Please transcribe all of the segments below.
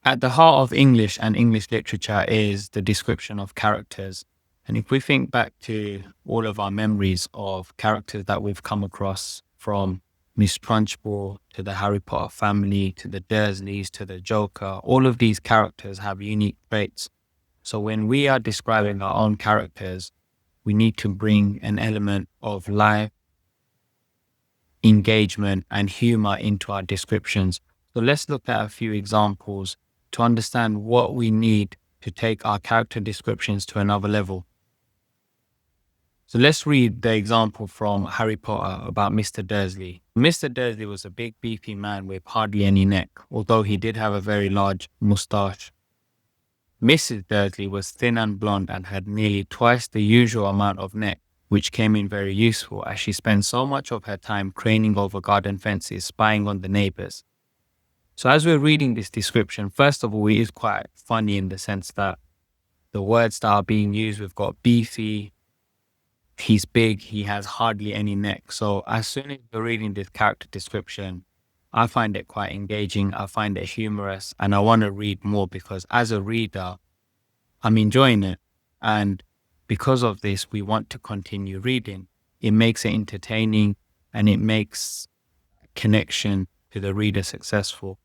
At the heart of English and English literature is the description of characters. And if we think back to all of our memories of characters that we've come across, from Miss Trunchbull to the Harry Potter family, to the Dursleys, to the Joker, all of these characters have unique traits. So when we are describing our own characters, we need to bring an element of life, engagement, and humor into our descriptions. So let's look at a few examples to understand what we need to take our character descriptions to another level. So let's read the example from Harry Potter about Mr. Dursley. Mr. Dursley was a big, beefy man with hardly any neck, although he did have a very large moustache. Mrs. Dursley was thin and blonde and had nearly twice the usual amount of neck, which came in very useful as she spent so much of her time craning over garden fences, spying on the neighbors. So as we're reading this description, first of all, it is quite funny in the sense that the words that are being used, we've got beefy, he's big, he has hardly any neck. So as soon as we're reading this character description, I find it quite engaging, I find it humorous, and I want to read more because as a reader, I'm enjoying it. And because of this, we want to continue reading. It makes it entertaining and it makes connection to the reader successful.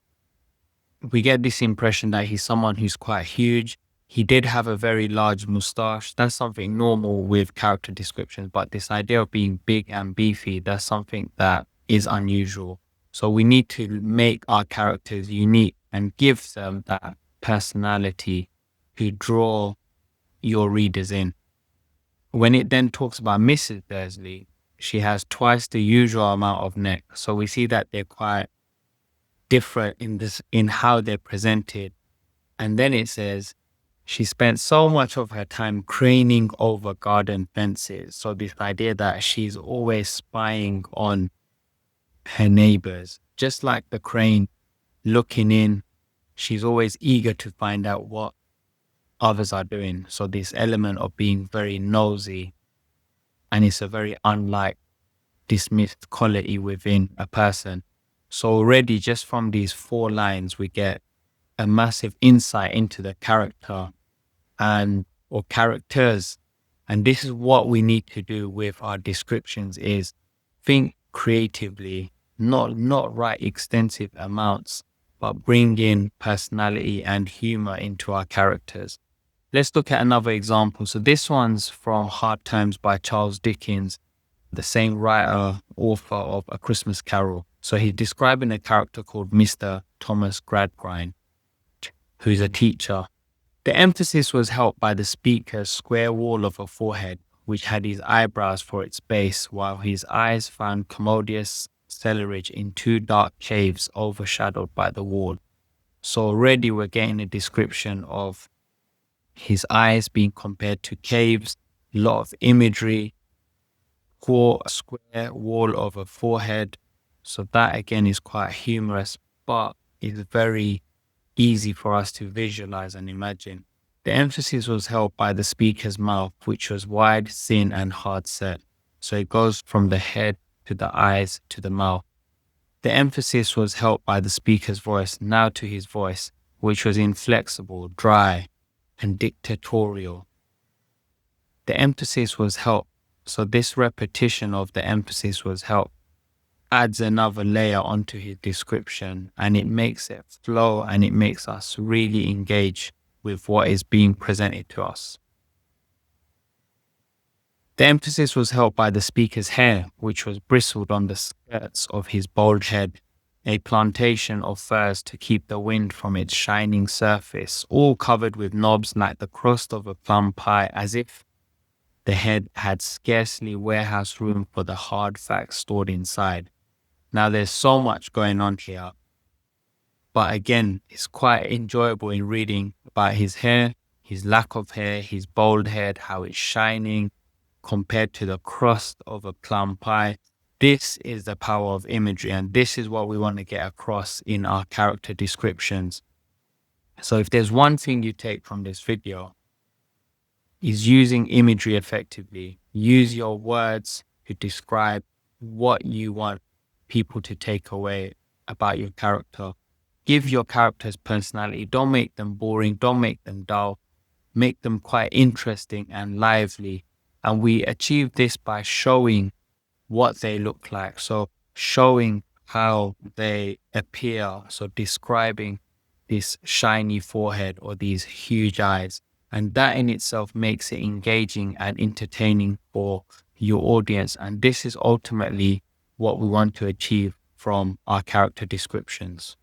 We get this impression that he's someone who's quite huge. He did have a very large moustache. That's something normal with character descriptions, but this idea of being big and beefy, that's something that is unusual. So we need to make our characters unique and give them that personality to draw your readers in. When it then talks about Mrs. Dursley, she has twice the usual amount of neck. So we see that they're quite different in how they're presented. And then it says, she spent so much of her time craning over garden fences. So this idea that she's always spying on her neighbors, just like the crane looking in, she's always eager to find out what others are doing. So this element of being very nosy, and it's a very unlike dismissed quality within a person. So already just from these 4 lines, we get a massive insight into the character or characters. And this is what we need to do with our descriptions, is think creatively, not write extensive amounts, but bring in personality and humor into our characters. Let's look at another example. So this one's from Hard Times by Charles Dickens, the same writer, author of A Christmas Carol. So he's describing a character called Mr. Thomas Gradgrind, who's a teacher. The emphasis was helped by the speaker's square wall of a forehead, which had his eyebrows for its base, while his eyes found commodious cellarage in 2 dark caves overshadowed by the wall. So already we're getting a description of his eyes being compared to caves, a lot of imagery, for a square wall of a forehead. So that again is quite humorous, but it's very easy for us to visualize and imagine. The emphasis was held by the speaker's mouth, which was wide, thin, and hard set. So it goes from the head to the eyes to the mouth. The emphasis was held by the speaker's voice, now to his voice, which was inflexible, dry, and dictatorial. The emphasis was held. So this repetition of the emphasis was held adds another layer onto his description, and it makes it flow and it makes us really engage with what is being presented to us. The emphasis was held by the speaker's hair, which was bristled on the skirts of his bald head, a plantation of furs to keep the wind from its shining surface, all covered with knobs like the crust of a plum pie, as if the head had scarcely warehouse room for the hard facts stored inside. Now there's so much going on here, but again, it's quite enjoyable in reading about his hair, his lack of hair, his bald head, how it's shining compared to the crust of a plum pie. This is the power of imagery, and this is what we want to get across in our character descriptions. So if there's one thing you take from this video, is using imagery effectively. Use your words to describe what you want people to take away about your character. give your characters personality. Don't make them boring. Don't make them dull. Make them quite interesting and lively. And we achieve this by showing what they look like. So showing how they appear. So describing this shiny forehead or these huge eyes. And that in itself makes it engaging and entertaining for your audience. And this is ultimately what we want to achieve from our character descriptions.